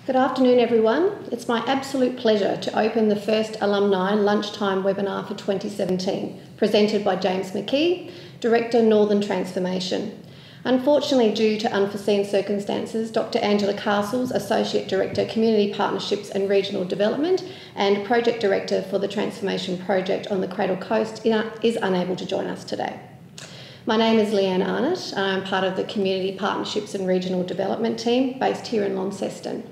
Good afternoon, everyone. It's my absolute pleasure to open the first alumni lunchtime webinar for 2017, presented by James McKee, Director, Northern Transformation. Unfortunately, due to unforeseen circumstances, Dr. Angela Castles, Associate Director, Community Partnerships and Regional Development and Project Director for the Transformation Project on the Cradle Coast, is unable to join us today. My name is Leanne Arnott. I'm part of the Community Partnerships and Regional Development team based here in Launceston,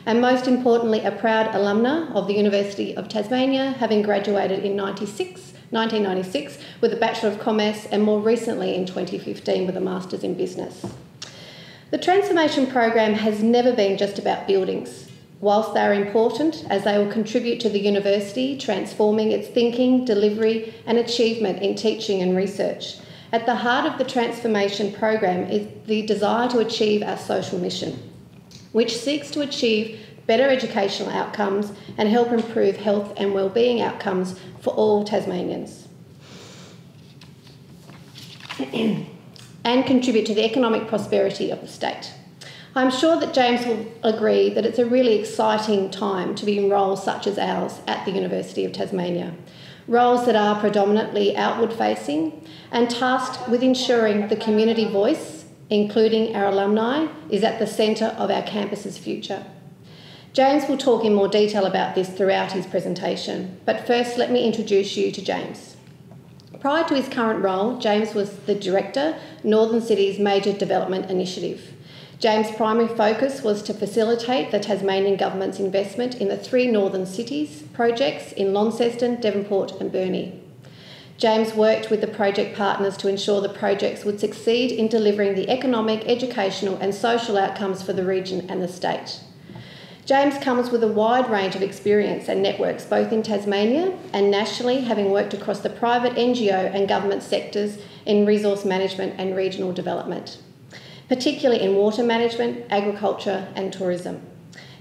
and most importantly, a proud alumna of the University of Tasmania, having graduated in 1996 with a Bachelor of Commerce and more recently in 2015 with a Masters in Business. The Transformation Program has never been just about buildings. Whilst they are important, as they will contribute to the university transforming its thinking, delivery and achievement in teaching and research, at the heart of the Transformation Program is the desire to achieve our social mission, which seeks to achieve better educational outcomes and help improve health and wellbeing outcomes for all Tasmanians and contribute to the economic prosperity of the state. I'm sure that James will agree that it's a really exciting time to be in roles such as ours at the University of Tasmania, roles that are predominantly outward-facing and tasked with ensuring the community voice, including our alumni, is at the centre of our campus's future. James will talk in more detail about this throughout his presentation, but first let me introduce you to James. Prior to his current role, James was the Director, Northern Cities Major Development Initiative. James' primary focus was to facilitate the Tasmanian Government's investment in the 3 northern cities projects in Launceston, Devonport and Burnie. James worked with the project partners to ensure the projects would succeed in delivering the economic, educational and social outcomes for the region and the state. James comes with a wide range of experience and networks both in Tasmania and nationally, having worked across the private, NGO and government sectors in resource management and regional development, particularly in water management, agriculture and tourism.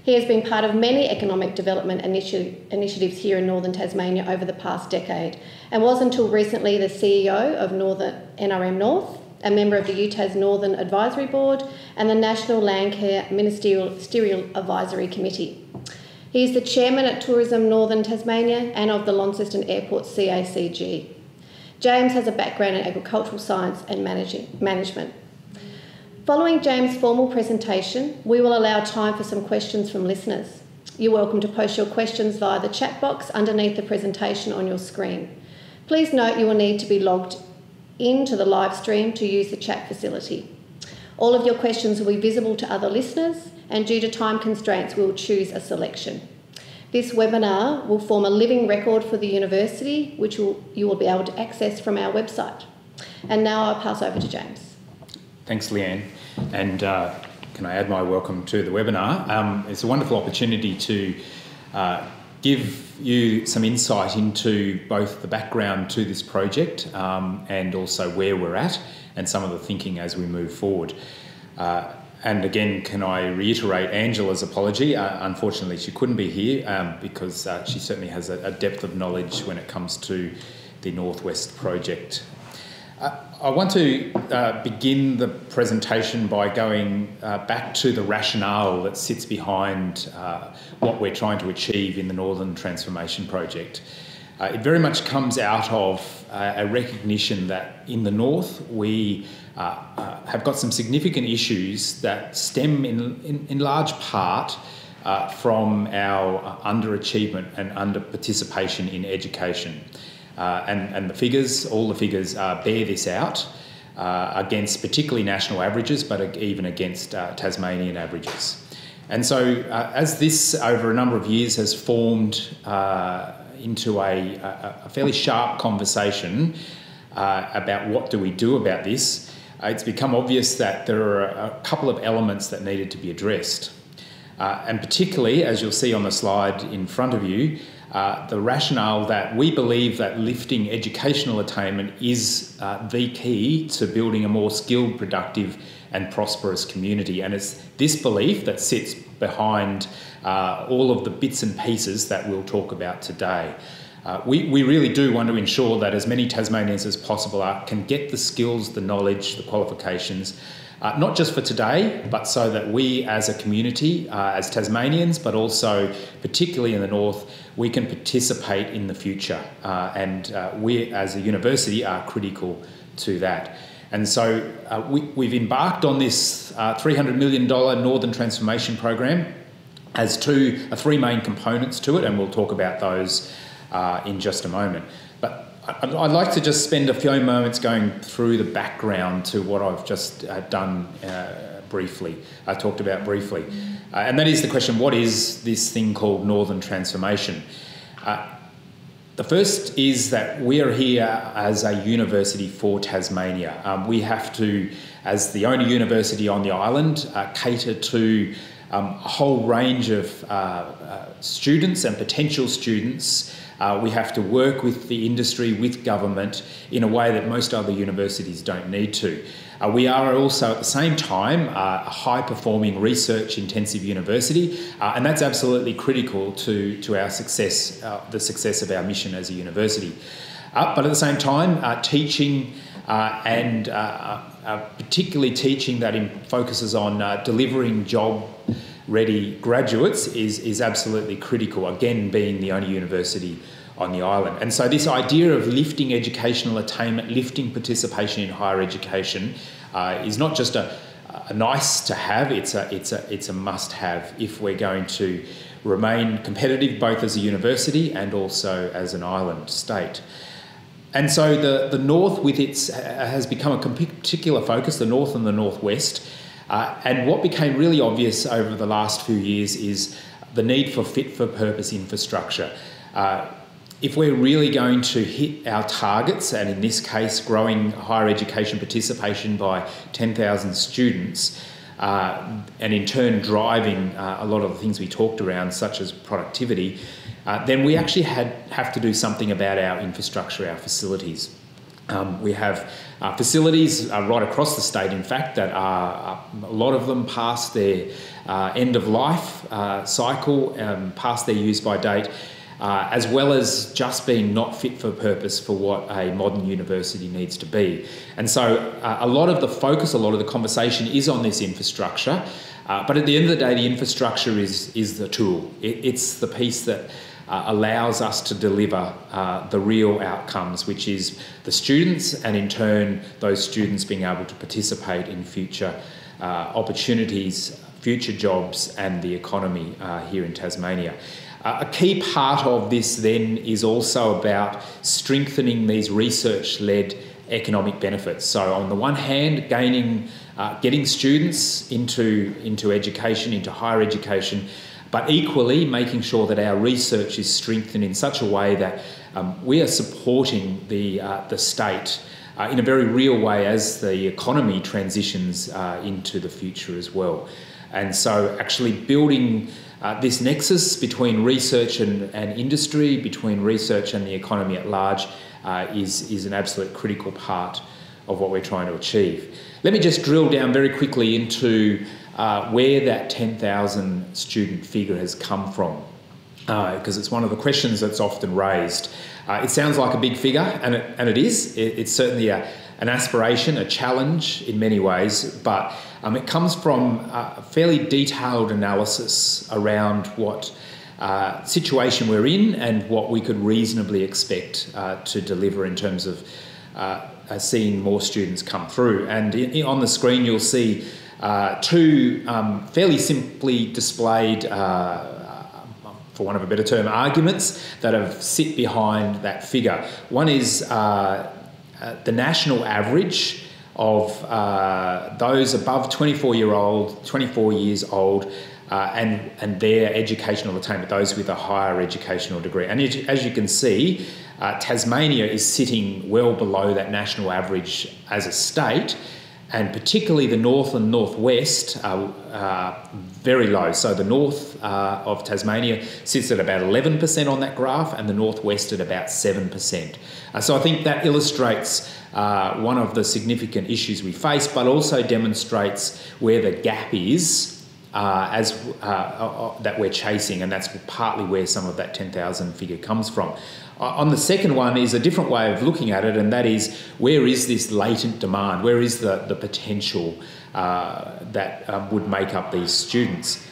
He has been part of many economic development initiatives here in Northern Tasmania over the past decade and was until recently the CEO of NRM North, a member of the UTAS Northern Advisory Board and the National Landcare Ministerial Advisory Committee. He is the Chairman at Tourism Northern Tasmania and of the Launceston Airport CACG. James has a background in agricultural science and management. Following James' formal presentation, we will allow time for some questions from listeners. You're welcome to post your questions via the chat box underneath the presentation on your screen. Please note you will need to be logged into the live stream to use the chat facility. All of your questions will be visible to other listeners, and due to time constraints, we will choose a selection. This webinar will form a living record for the university, which you will be able to access from our website. And now I'll pass over to James. Thanks, Leanne. And can I add my welcome to the webinar? It's a wonderful opportunity to give you some insight into both the background to this project and also where we're at and some of the thinking as we move forward. And again, can I reiterate Angela's apology? Unfortunately, she couldn't be here because she certainly has a depth of knowledge when it comes to the Northwest project. I want to begin the presentation by going back to the rationale that sits behind what we're trying to achieve in the Northern Transformation Project. It very much comes out of a recognition that in the North we have got some significant issues that stem in large part from our underachievement and under-participation in education. And the figures, all the figures bear this out against particularly national averages, but even against Tasmanian averages. And so as this over a number of years has formed into a fairly sharp conversation about what do we do about this, it's become obvious that there are a couple of elements that needed to be addressed. And particularly, as you'll see on the slide in front of you, the rationale that we believe that lifting educational attainment is the key to building a more skilled, productive and prosperous community. And it's this belief that sits behind all of the bits and pieces that we'll talk about today. We really do want to ensure that as many Tasmanians as possible can get the skills, the knowledge, the qualifications not just for today, but so that we as a community, as Tasmanians, but also particularly in the north, we can participate in the future. And we as a university are critical to that. And so we've embarked on this $300 million Northern Transformation Program. Has three main components to it, and we'll talk about those in just a moment. But I'd like to just spend a few moments going through the background to what I've just done briefly. I talked about briefly, and that is the question: what is this thing called Northern Transformation? The first is that we are here as a university for Tasmania. We have to, as the only university on the island, cater to a whole range of students and potential students. We have to work with the industry, with government, in a way that most other universities don't need to. We are also at the same time a high-performing research-intensive university, and that's absolutely critical to our success, the success of our mission as a university. But at the same time, teaching and particularly teaching that focuses on delivering job-ready graduates is absolutely critical, again being the only university on the island. And so this idea of lifting educational attainment, lifting participation in higher education is not just a nice to have, it's a must have if we're going to remain competitive both as a university and also as an island state. And so the north with its has become a particular focus, the north and the northwest. And what became really obvious over the last few years is the need for fit-for-purpose infrastructure. If we're really going to hit our targets, and in this case growing higher education participation by 10,000 students, and in turn driving a lot of the things we talked around, such as productivity, then we actually have to do something about our infrastructure, our facilities. We have facilities right across the state, in fact, that are a lot of them past their end of life cycle, past their use by date, as well as just being not fit for purpose for what a modern university needs to be. And so a lot of the focus, a lot of the conversation is on this infrastructure, but at the end of the day, the infrastructure is the tool. It's the piece that allows us to deliver the real outcomes, which is the students, and in turn those students being able to participate in future opportunities, future jobs and the economy here in Tasmania. A key part of this then is also about strengthening these research-led economic benefits. So on the one hand, getting students into education, into higher education, but equally making sure that our research is strengthened in such a way that we are supporting the state in a very real way as the economy transitions into the future as well. And so actually building this nexus between research and industry, between research and the economy at large, is an absolute critical part of what we're trying to achieve. Let me just drill down very quickly into where that 10,000 student figure has come from, because it's one of the questions that's often raised. It sounds like a big figure, and it is. It's certainly an aspiration, a challenge in many ways, but it comes from a fairly detailed analysis around what situation we're in and what we could reasonably expect to deliver in terms of seeing more students come through. And on the screen you'll see two fairly simply displayed, for want of a better term, arguments that have sit behind that figure. One is the national average of those above 24 years old and their educational attainment, those with a higher educational degree. And as you can see, Tasmania is sitting well below that national average as a state, and particularly the north and northwest are very low. So the north of Tasmania sits at about 11% on that graph, and the northwest at about 7%. So I think that illustrates one of the significant issues we face, but also demonstrates where the gap is that we're chasing, and that's partly where some of that 10,000 figure comes from. On the second one is a different way of looking at it, and that is, where is this latent demand? Where is the potential that would make up these students?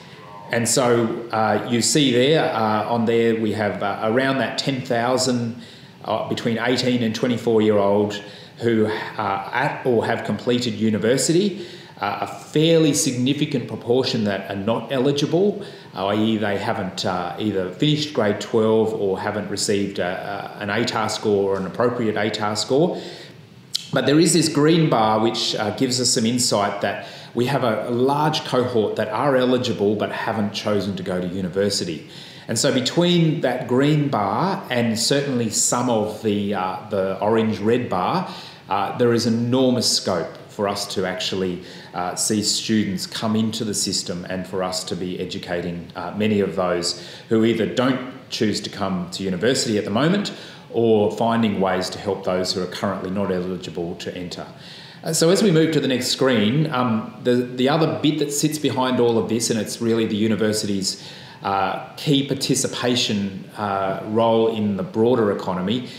And so you see there, on there we have around that 10,000 between 18 and 24-year-old who are at or have completed university. A fairly significant proportion that are not eligible, i.e. they haven't either finished grade 12 or haven't received an ATAR score or an appropriate ATAR score. But there is this green bar which gives us some insight that we have a large cohort that are eligible but haven't chosen to go to university. And so between that green bar and certainly some of the orange-red bar, there is enormous scope for us to actually see students come into the system and for us to be educating many of those who either don't choose to come to university at the moment or finding ways to help those who are currently not eligible to enter. So as we move to the next screen, the other bit that sits behind all of this, and it's really the university's key participation role in the broader economy,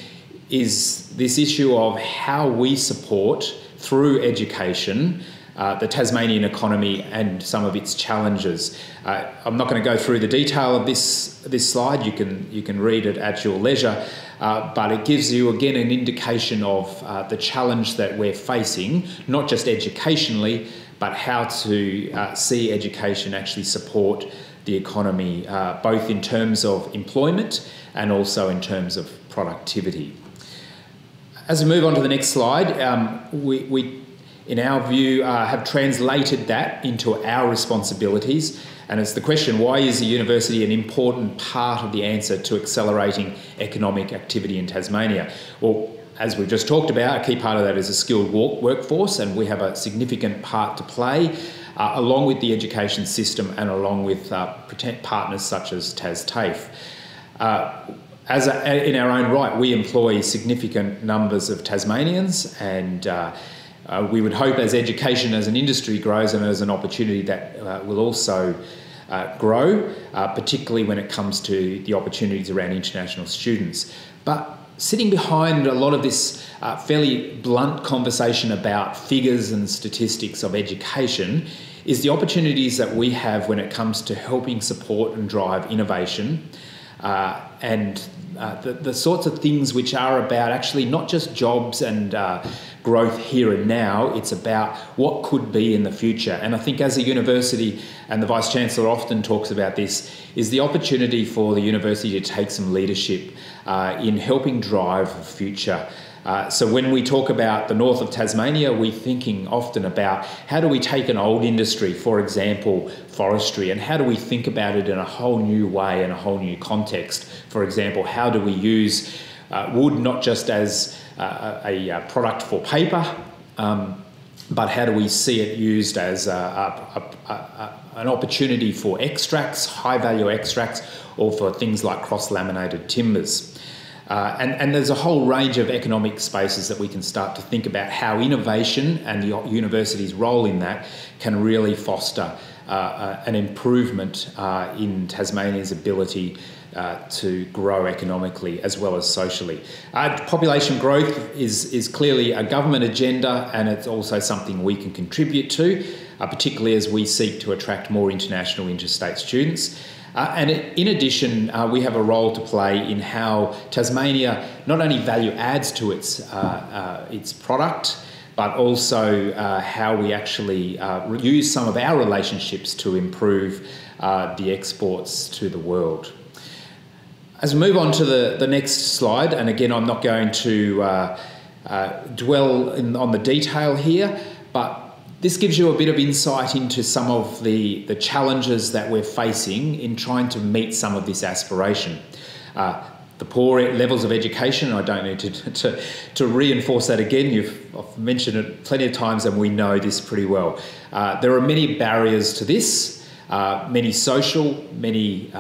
is this issue of how we support through education the Tasmanian economy and some of its challenges. I'm not going to go through the detail of this slide. You can read it at your leisure, but it gives you again an indication of the challenge that we're facing, not just educationally, but how to see education actually support the economy, both in terms of employment and also in terms of productivity. As we move on to the next slide, we in our view, have translated that into our responsibilities. And it's the question, why is the university an important part of the answer to accelerating economic activity in Tasmania? Well, as we've just talked about, a key part of that is a skilled workforce, and we have a significant part to play, along with the education system and along with partners such as TasTAFE. In our own right, we employ significant numbers of Tasmanians, and we would hope as education as an industry grows and as an opportunity that will also grow, particularly when it comes to the opportunities around international students. But sitting behind a lot of this fairly blunt conversation about figures and statistics of education is the opportunities that we have when it comes to helping support and drive innovation and the sorts of things which are about actually not just jobs and growth here and now, it's about what could be in the future. And I think as a university, and the Vice-Chancellor often talks about this, is the opportunity for the university to take some leadership in helping drive the future. So when we talk about the north of Tasmania, we're thinking often about how do we take an old industry, for example, forestry, and how do we think about it in a whole new way, in a whole new context. For example, how do we use wood not just as a product for paper, but how do we see it used as an opportunity for extracts, high-value extracts, or for things like cross-laminated timbers. And there's a whole range of economic spaces that we can start to think about how innovation and the university's role in that can really foster an improvement in Tasmania's ability to grow economically as well as socially. Population growth is clearly a government agenda, and it's also something we can contribute to, particularly as we seek to attract more international interstate students. And in addition, we have a role to play in how Tasmania not only value adds to its product, but also how we actually use some of our relationships to improve the exports to the world. As we move on to the next slide, and again, I'm not going to dwell on the detail here, but this gives you a bit of insight into some of the challenges that we're facing in trying to meet some of this aspiration. The poor levels of education, I don't need to reinforce that again. I've mentioned it plenty of times and we know this pretty well. There are many barriers to this, many social, many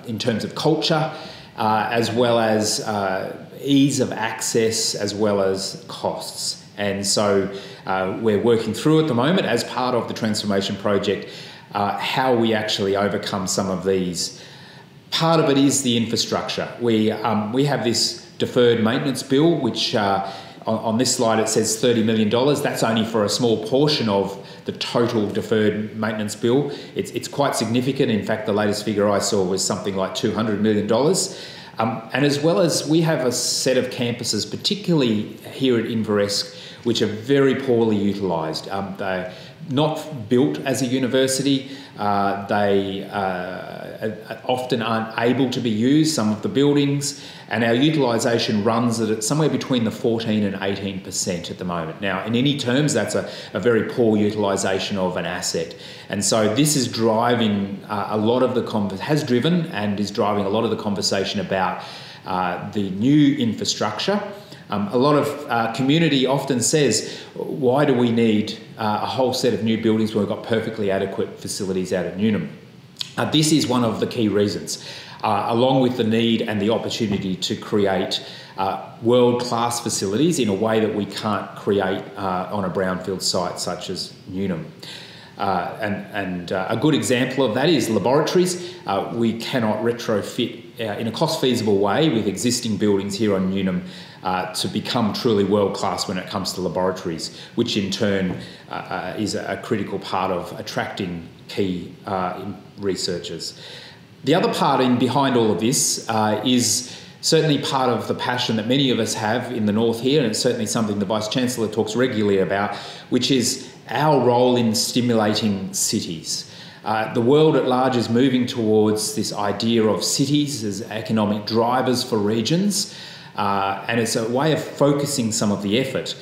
in terms of culture, as well as ease of access, as well as costs. And so we're working through at the moment as part of the transformation project how we actually overcome some of these. Part of it is the infrastructure. We have this deferred maintenance bill, which on this slide it says $30 million. That's only for a small portion of the total deferred maintenance bill. It's quite significant. In fact, the latest figure I saw was something like $200 million. And as well as we have a set of campuses, particularly here at Inveresk, which are very poorly utilised. They're not built as a university. They often aren't able to be used, some of the buildings, and our utilisation runs at somewhere between the 14 and 18% at the moment. Now, in any terms, that's a very poor utilisation of an asset. And so this is driving a lot of the has driven and is driving a lot of the conversation about the new infrastructure. A lot of community often says, why do we need a whole set of new buildings when we've got perfectly adequate facilities out at Newnham? This is one of the key reasons, along with the need and the opportunity to create world-class facilities in a way that we can't create on a brownfield site such as Newnham. And a good example of that is laboratories. We cannot retrofit in a cost-feasible way with existing buildings here on Newnham to become truly world-class when it comes to laboratories, which in turn is a critical part of attracting key researchers. The other part behind all of this is certainly part of the passion that many of us have in the north here, and it's certainly something the Vice-Chancellor talks regularly about, which is our role in stimulating cities. The world at large is moving towards this idea of cities as economic drivers for regions, and it's a way of focusing some of the effort.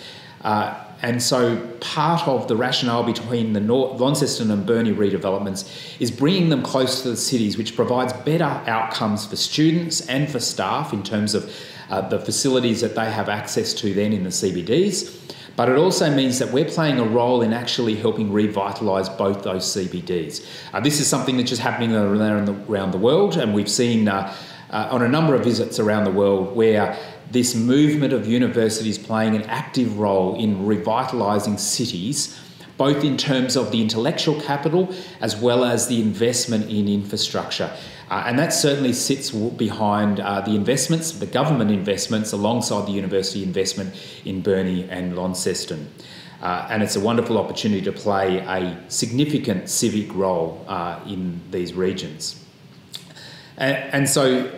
And so part of the rationale between the Launceston and Burnie redevelopments is bringing them close to the cities, which provides better outcomes for students and for staff in terms of the facilities that they have access to then in the CBDs. But it also means that we're playing a role in actually helping revitalise both those CBDs. This is something that's just happening around the world, and we've seen on a number of visits around the world where this movement of universities playing an active role in revitalising cities, both in terms of the intellectual capital as well as the investment in infrastructure. And that certainly sits behind the investments, the government investments, alongside the university investment in Burnie and Launceston. And it's a wonderful opportunity to play a significant civic role in these regions. And so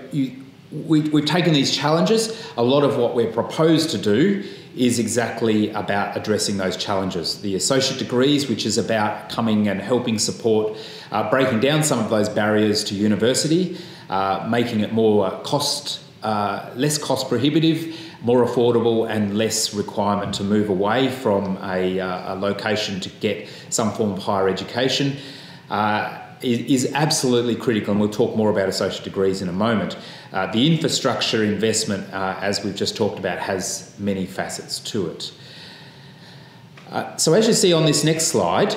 we've taken these challenges. A lot of what we're proposed to do is exactly about addressing those challenges. The associate degrees, which is about coming and helping support, breaking down some of those barriers to university, making it more less cost prohibitive, more affordable, and less requirement to move away from a location to get some form of higher education. Is absolutely critical, and we'll talk more about associate degrees in a moment. The infrastructure investment, as we've just talked about, has many facets to it. So as you see on this next slide,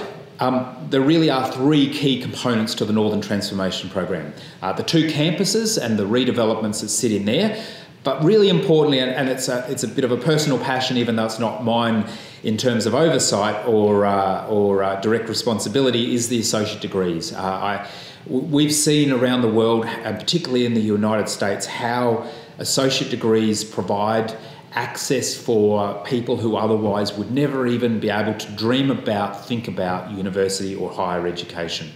there really are three key components to the Northern Transformation Program. The two campuses and the redevelopments that sit in there, but really importantly, and it's a bit of a personal passion, even though it's not mine in terms of oversight or direct responsibility, is the associate degrees. We've seen around the world, and particularly in the United States, how associate degrees provide access for people who otherwise would never even be able to dream about, think about university or higher education.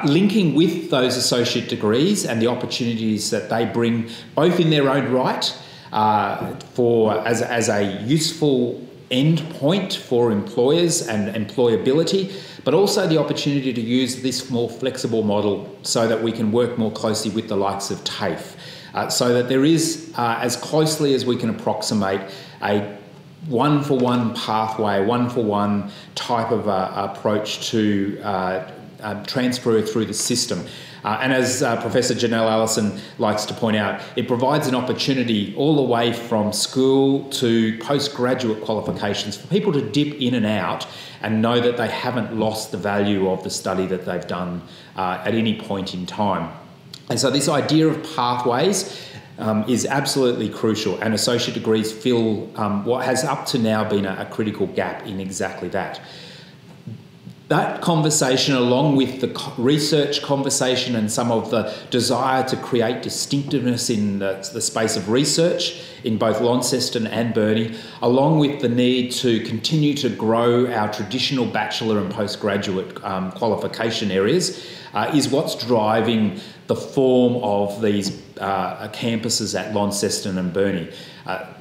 Linking with those associate degrees and the opportunities that they bring, both in their own right, as a useful end point for employers and employability, but also the opportunity to use this more flexible model so that we can work more closely with the likes of TAFE, so that there is, as closely as we can approximate, a one-for-one pathway, one-for-one type of approach to transfer through the system. And as Professor Janelle Allison likes to point out, it provides an opportunity all the way from school to postgraduate qualifications for people to dip in and out and know that they haven't lost the value of the study that they've done at any point in time. And so this idea of pathways is absolutely crucial, and associate degrees fill what has up to now been a critical gap in exactly that. that conversation, along with the research conversation and some of the desire to create distinctiveness in the space of research in both Launceston and Burnie, along with the need to continue to grow our traditional bachelor and postgraduate qualification areas, is what's driving the form of these campuses at Launceston and Burnie.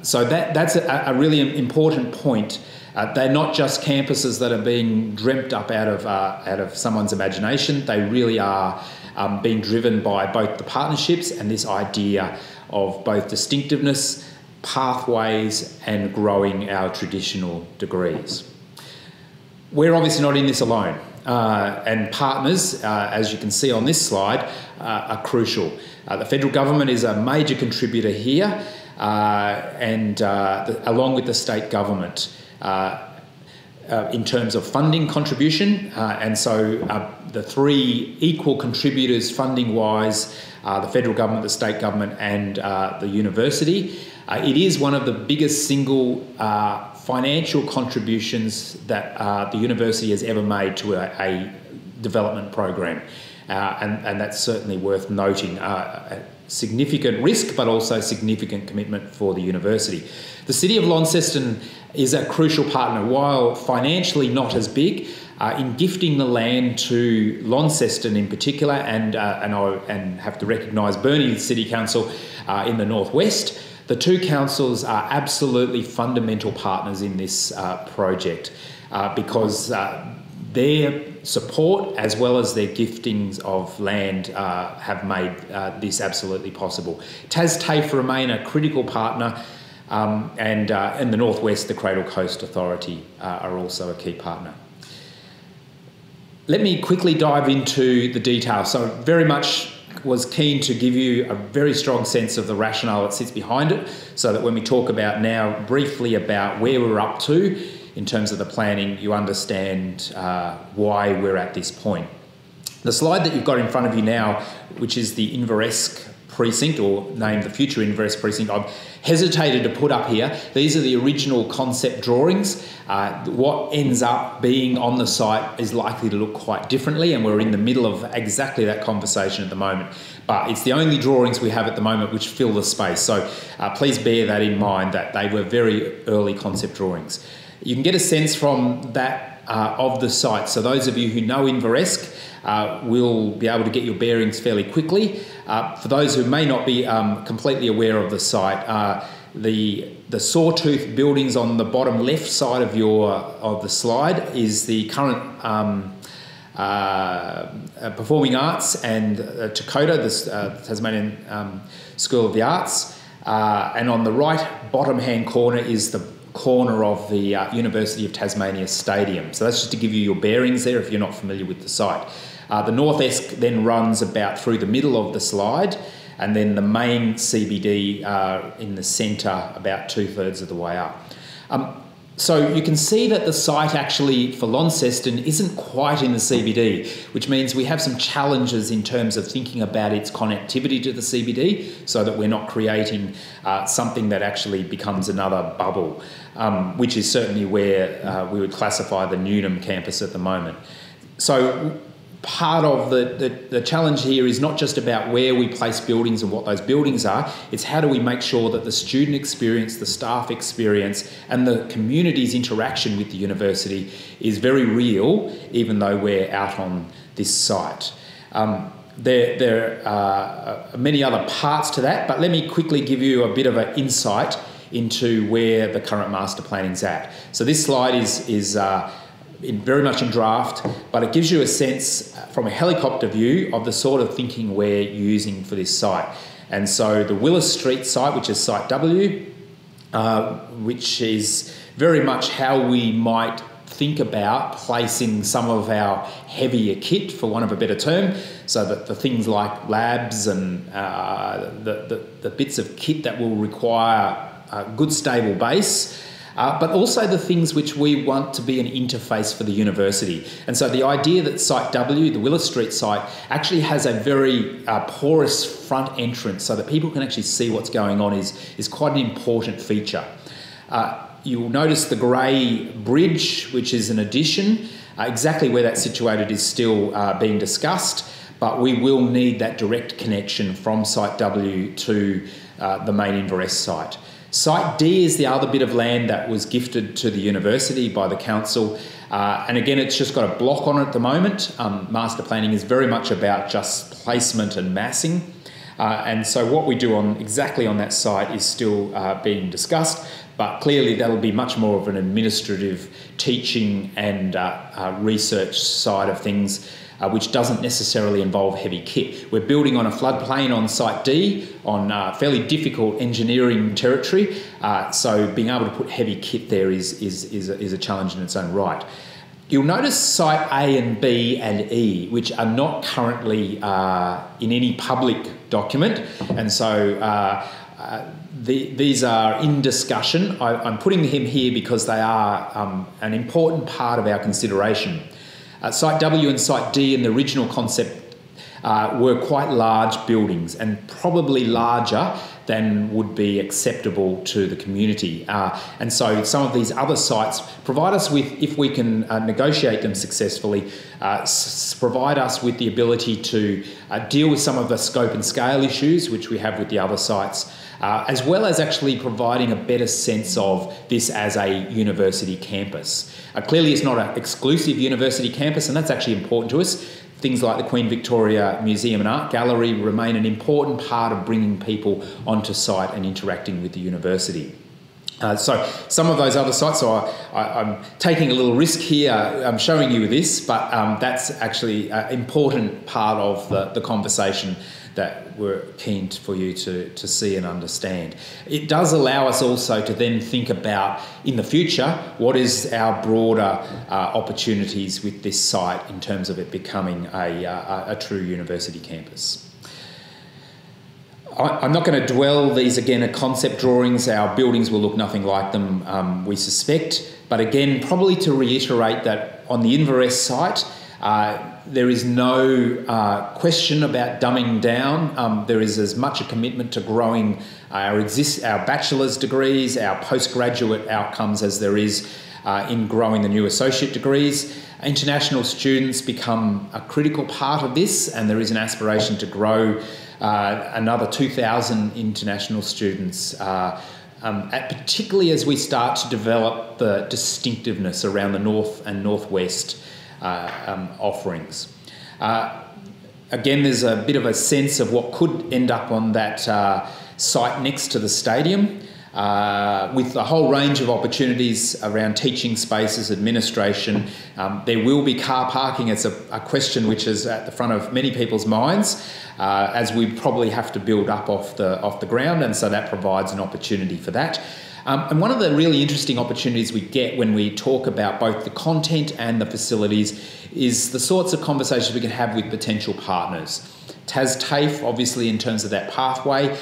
So that's a really important point. They're not just campuses that are being dreamt up out of someone's imagination. They really are being driven by both the partnerships and this idea of both distinctiveness, pathways, and growing our traditional degrees. We're obviously not in this alone, and partners, as you can see on this slide, are crucial. The federal government is a major contributor here, and along with the state government. In terms of funding contribution, and so the three equal contributors funding-wise, the federal government, the state government and the university. It is one of the biggest single financial contributions that the university has ever made to a development program, and that's certainly worth noting. Significant risk, but also significant commitment for the university. The City of Launceston is a crucial partner, while financially not as big, in gifting the land to Launceston in particular, and have to recognise Burnie City Council in the northwest. The two councils are absolutely fundamental partners in this project because their support as well as their giftings of land have made this absolutely possible. TAF remain a critical partner, and in the northwest, the Cradle Coast Authority are also a key partner. Let me quickly dive into the details. So very much was keen to give you a very strong sense of the rationale that sits behind it, so that when we talk about now briefly about where we're up to in terms of the planning, you understand why we're at this point. The slide that you've got in front of you now, which is the Inveresk precinct, or named the future Inveresk precinct, I've hesitated to put up here. These are the original concept drawings. What ends up being on the site is likely to look quite differently, and we're in the middle of exactly that conversation at the moment. But it's the only drawings we have at the moment which fill the space. So please bear that in mind, that they were very early concept drawings. You can get a sense from that of the site. So those of you who know Inveresk will be able to get your bearings fairly quickly. For those who may not be completely aware of the site, the sawtooth buildings on the bottom left side of the slide is the current Performing Arts and Takota, the Tasmanian School of the Arts, and on the right bottom hand corner is the corner of the University of Tasmania Stadium. So that's just to give you your bearings there if you're not familiar with the site. The Northesk then runs about through the middle of the slide, and then the main CBD in the centre about 2/3 of the way up. So you can see that the site actually for Launceston isn't quite in the CBD, which means we have some challenges in terms of thinking about its connectivity to the CBD, so that we're not creating something that actually becomes another bubble, which is certainly where we would classify the Newnham campus at the moment. So part of the challenge here is not just about where we place buildings and what those buildings are, it's how do we make sure that the student experience, the staff experience and the community's interaction with the university is very real, even though we're out on this site. There are many other parts to that, but let me quickly give you a bit of an insight into where the current master planning's at. So this slide is very much in draft, but it gives you a sense from a helicopter view of the sort of thinking we're using for this site. And so the Willis Street site, which is Site W, which is very much how we might think about placing some of our heavier kit, for want of a better term, so that the things like labs and the bits of kit that will require a good stable base, but also the things which we want to be an interface for the university. And so the idea that Site W, the Willis Street site, actually has a very porous front entrance so that people can actually see what's going on is quite an important feature. You'll notice the grey bridge, which is an addition, Exactly where that's situated is still being discussed, but we will need that direct connection from Site W to the main Inverest site. Site D is the other bit of land that was gifted to the university by the council, and again it's just got a block on it at the moment. Master planning is very much about just placement and massing, and so what we do exactly on that site is still being discussed, but clearly that'll be much more of an administrative teaching and research side of things, which doesn't necessarily involve heavy kit. We're building on a floodplain on Site D on fairly difficult engineering territory, so being able to put heavy kit there is a challenge in its own right. You'll notice Site A and B and E, which are not currently in any public document, and so these are in discussion. I'm putting them here because they are an important part of our consideration. Site W and Site D in the original concept were quite large buildings and probably larger than would be acceptable to the community. And so some of these other sites provide us with, if we can negotiate them successfully, provide us with the ability to deal with some of the scope and scale issues which we have with the other sites, as well as actually providing a better sense of this as a university campus. Clearly it's not an exclusive university campus, and that's actually important to us. Things like the Queen Victoria Museum and Art Gallery remain an important part of bringing people onto site and interacting with the university. So some of those other sites, so I'm taking a little risk here, I'm showing you this, but that's actually an important part of the conversation that we're keen for you to see and understand. It does allow us also to then think about, in the future, what is our broader opportunities with this site in terms of it becoming a true university campus. I'm not going to dwell, these again are concept drawings, our buildings will look nothing like them, we suspect, but again, probably to reiterate that on the Inverest site, there is no question about dumbing down. There is as much a commitment to growing our bachelor's degrees, our postgraduate outcomes as there is in growing the new associate degrees. International students become a critical part of this, and there is an aspiration to grow another 2,000 international students, particularly as we start to develop the distinctiveness around the north and northwest offerings. Again, there's a bit of a sense of what could end up on that site next to the stadium, with a whole range of opportunities around teaching spaces, administration. There will be car parking. It's a question which is at the front of many people's minds, as we probably have to build up off the ground, and so that provides an opportunity for that. And one of the really interesting opportunities we get when we talk about both the content and the facilities is the sorts of conversations we can have with potential partners. TAFE, obviously, in terms of that pathway.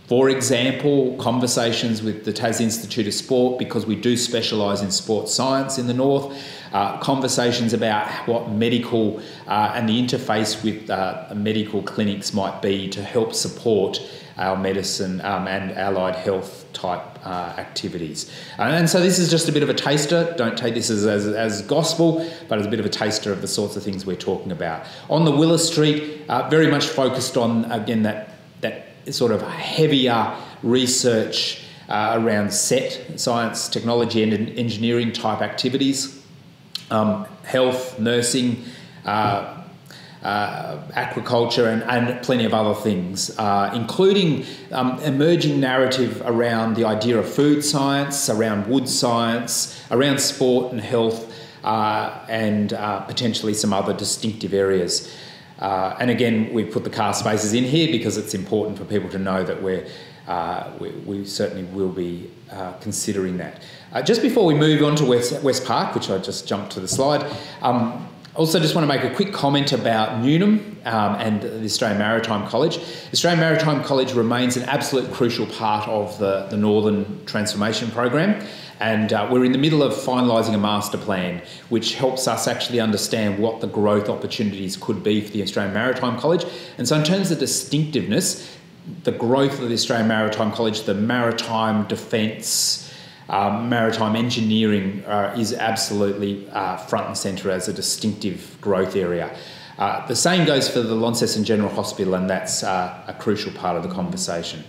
For example, conversations with the Tas Institute of Sport, because we do specialise in sports science in the north. Conversations about what medical and the interface with medical clinics might be to help support our medicine and allied health type activities. And so this is just a bit of a taster. Don't take this as gospel, but as a bit of a taster of the sorts of things we're talking about. On the Willis Street, very much focused on, again, that sort of heavier research around science, technology and engineering type activities, health, nursing, aquaculture and plenty of other things, including emerging narrative around the idea of food science, around wood science, around sport and health, and potentially some other distinctive areas. And again, we've put the car spaces in here because it's important for people to know that we certainly will be considering that. Just before we move on to West Park, which I just jumped to the slide, also just want to make a quick comment about Newnham and the Australian Maritime College. The Australian Maritime College remains an absolute crucial part of the Northern Transformation Program, and we're in the middle of finalising a master plan which helps us actually understand what the growth opportunities could be for the Australian Maritime College. And so in terms of distinctiveness, the growth of the Australian Maritime College, the maritime defence, maritime engineering is absolutely front and centre as a distinctive growth area. The same goes for the Launceston General Hospital, and that's a crucial part of the conversation.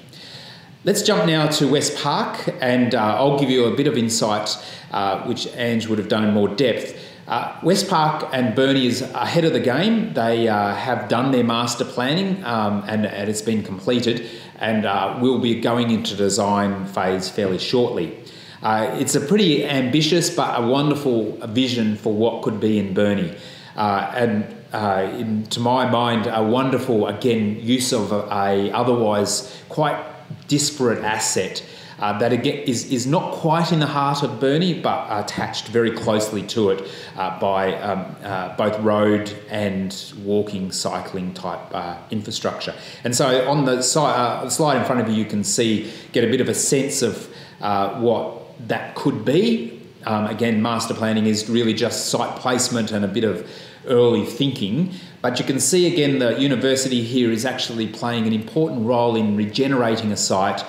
Let's jump now to West Park, and I'll give you a bit of insight, which Ange would have done in more depth. West Park and Burnie is ahead of the game. They have done their master planning and it's been completed, and we'll be going into design phase fairly shortly. It's a pretty ambitious but a wonderful vision for what could be in Burnie. To my mind, a wonderful, again, use of a otherwise quite disparate asset that again is not quite in the heart of Burnie, but attached very closely to it by both road and walking, cycling type infrastructure. And so on the slide in front of you can get a bit of a sense of what that could be. Again, master planning is really just site placement and a bit of early thinking, but you can see again the university here is actually playing an important role in regenerating a site,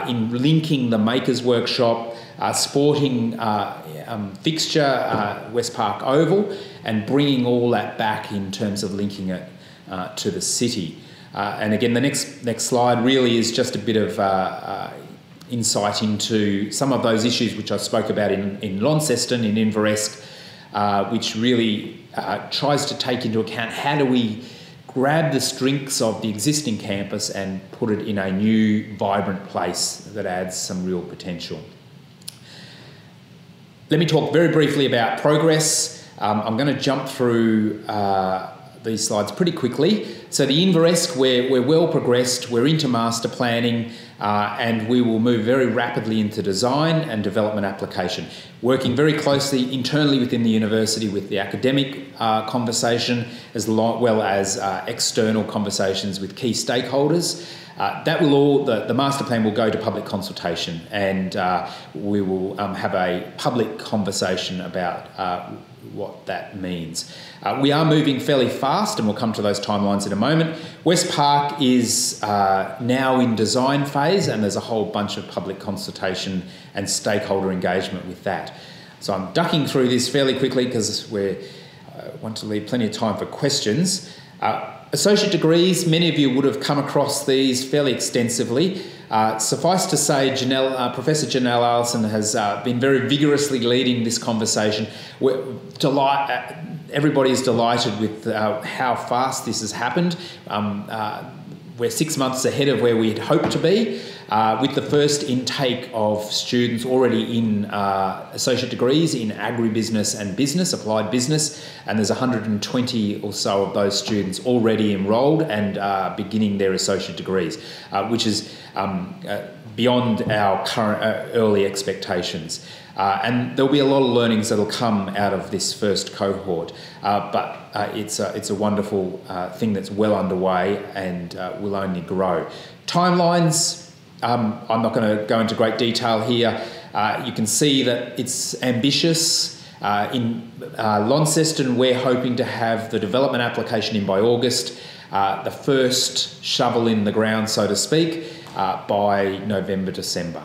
in linking the Makers Workshop, sporting fixture, West Park Oval, and bringing all that back in terms of linking it to the city. And again, the next slide really is just a bit of insight into some of those issues which I spoke about in Launceston, in Inveresk, which really tries to take into account how do we grab the strengths of the existing campus and put it in a new, vibrant place that adds some real potential. Let me talk very briefly about progress. I'm going to jump through these slides pretty quickly. So the Inveresk, we're well progressed, we're into master planning, and we will move very rapidly into design and development application, working very closely internally within the university with the academic conversation, as well as external conversations with key stakeholders. The master plan will go to public consultation, and we will have a public conversation about what that means. We are moving fairly fast, and we'll come to those timelines in a moment. West Park is now in design phase, and there's a whole bunch of public consultation and stakeholder engagement with that. So I'm ducking through this fairly quickly because we want to leave plenty of time for questions. Associate degrees, many of you would have come across these fairly extensively. Suffice to say, Professor Janelle Allison has been very vigorously leading this conversation. Everybody is delighted with how fast this has happened. We're 6 months ahead of where we had hoped to be, with the first intake of students already in associate degrees in agribusiness and business, applied business, and there's 120 or so of those students already enrolled and beginning their associate degrees, which is beyond our current early expectations. And there'll be a lot of learnings that'll come out of this first cohort, but it's a wonderful thing that's well underway and will only grow. Timelines, I'm not going to go into great detail here. You can see that it's ambitious. In Launceston, we're hoping to have the development application in by August, the first shovel in the ground, so to speak, by November, December.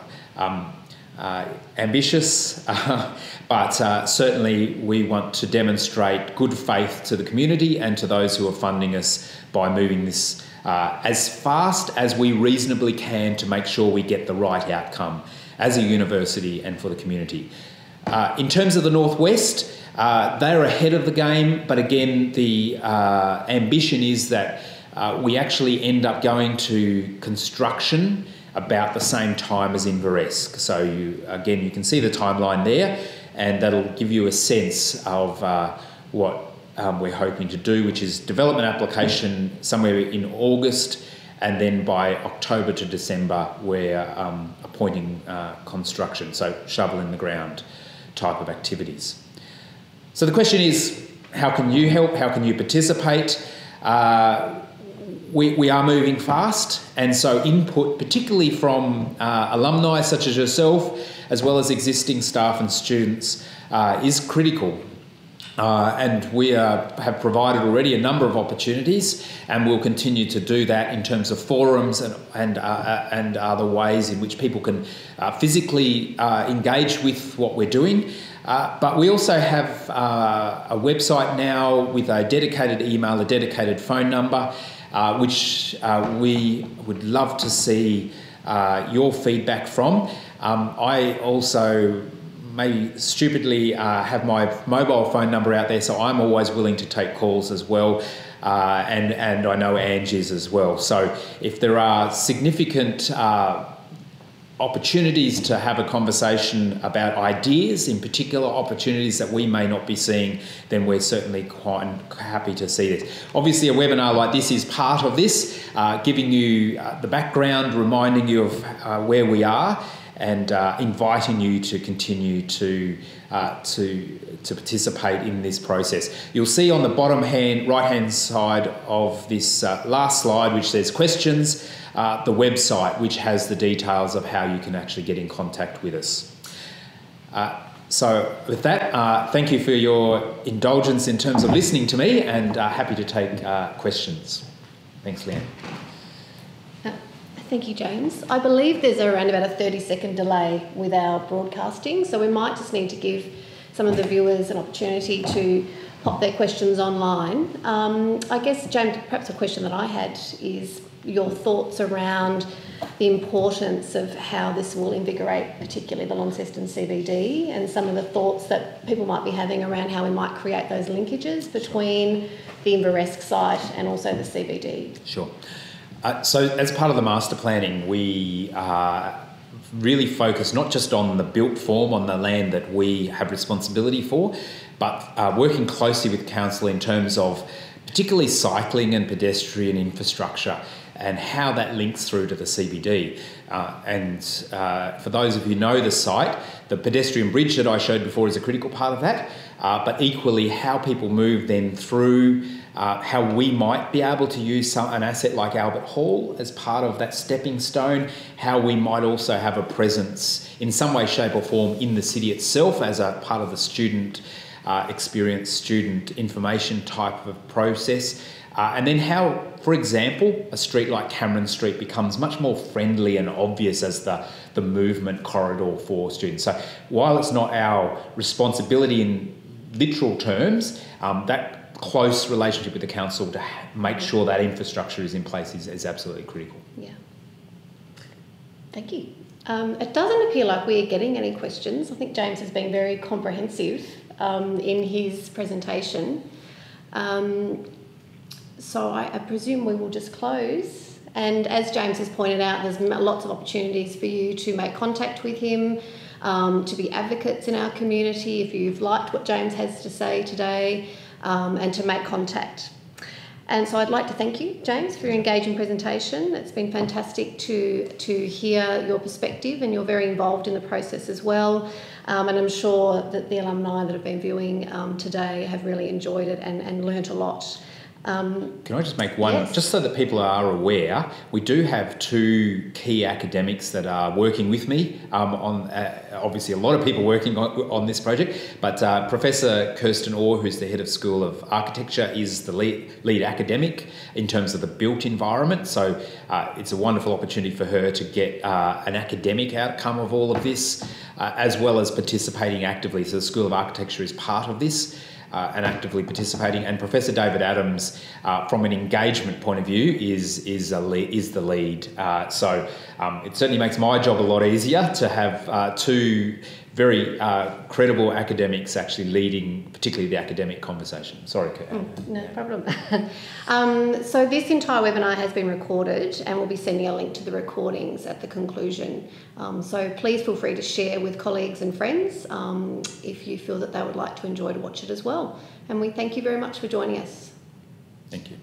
Ambitious, but certainly we want to demonstrate good faith to the community and to those who are funding us by moving this as fast as we reasonably can to make sure we get the right outcome as a university and for the community. In terms of the Northwest, they're ahead of the game, but again, the ambition is that we actually end up going to construction about the same time as Inveresk. So you can see the timeline there, and that'll give you a sense of what we're hoping to do, which is development application somewhere in August, and then by October to December we're appointing construction, so shovel in the ground type of activities. So the question is, how can you help? How can you participate? We are moving fast, and so input, particularly from alumni such as yourself, as well as existing staff and students, is critical. And we have provided already a number of opportunities, and we'll continue to do that in terms of forums and other ways in which people can physically engage with what we're doing. But we also have a website now with a dedicated email, a dedicated phone number, which we would love to see your feedback from. I also maybe stupidly have my mobile phone number out there, so I'm always willing to take calls as well, and I know Ange is as well. So if there are significant opportunities to have a conversation about ideas, in particular opportunities that we may not be seeing, then we're certainly quite happy to see this. Obviously, a webinar like this is part of this, giving you the background, reminding you of where we are, and inviting you to continue to participate in this process. You'll see on the bottom right-hand side of this last slide, which says questions, the website, which has the details of how you can actually get in contact with us. So with that, thank you for your indulgence in terms of listening to me, and happy to take questions. Thanks, Leanne. Thank you, James. I believe there's around about a 30-second delay with our broadcasting, so we might just need to give some of the viewers an opportunity to pop their questions online. I guess, James, perhaps a question that I had is your thoughts around the importance of how this will invigorate particularly the Launceston CBD, and some of the thoughts that people might be having around how we might create those linkages between the Inveresque site and also the CBD. Sure. So as part of the master planning, we really focus not just on the built form, on the land that we have responsibility for, but working closely with council in terms of particularly cycling and pedestrian infrastructure and how that links through to the CBD. For those of you who know the site, the pedestrian bridge that I showed before is a critical part of that, but equally how people move then through, how we might be able to use an asset like Albert Hall as part of that stepping stone, how we might also have a presence in some way, shape or form in the city itself as a part of the student experience, student information type of process. And then how, for example, a street like Cameron Street becomes much more friendly and obvious as the movement corridor for students. So while it's not our responsibility in literal terms, that close relationship with the council to make sure that infrastructure is in place is absolutely critical. Yeah. Thank you. It doesn't appear like we're getting any questions. I think James has been very comprehensive in his presentation. So I presume we will just close. And as James has pointed out, there's lots of opportunities for you to make contact with him, to be advocates in our community if you've liked what James has to say today, and to make contact. And so I'd like to thank you, James, for your engaging presentation. It's been fantastic to hear your perspective, and you're very involved in the process as well. And I'm sure that the alumni that have been viewing today have really enjoyed it and learnt a lot. Can I just make one, yes. Just so that people are aware, we do have two key academics that are working with me on, obviously a lot of people working on this project, but Professor Kirsten Orr, who's the head of School of Architecture, is the lead academic in terms of the built environment. So it's a wonderful opportunity for her to get an academic outcome of all of this, as well as participating actively. So the School of Architecture is part of this. And actively participating, and Professor David Adams, from an engagement point of view, is the lead. So it certainly makes my job a lot easier to have two very credible academics actually leading, particularly the academic conversation. Sorry, Kurt. No problem. So this entire webinar has been recorded, and we'll be sending a link to the recordings at the conclusion. So please feel free to share with colleagues and friends if you feel that they would like to enjoy to watch it as well. And we thank you very much for joining us. Thank you.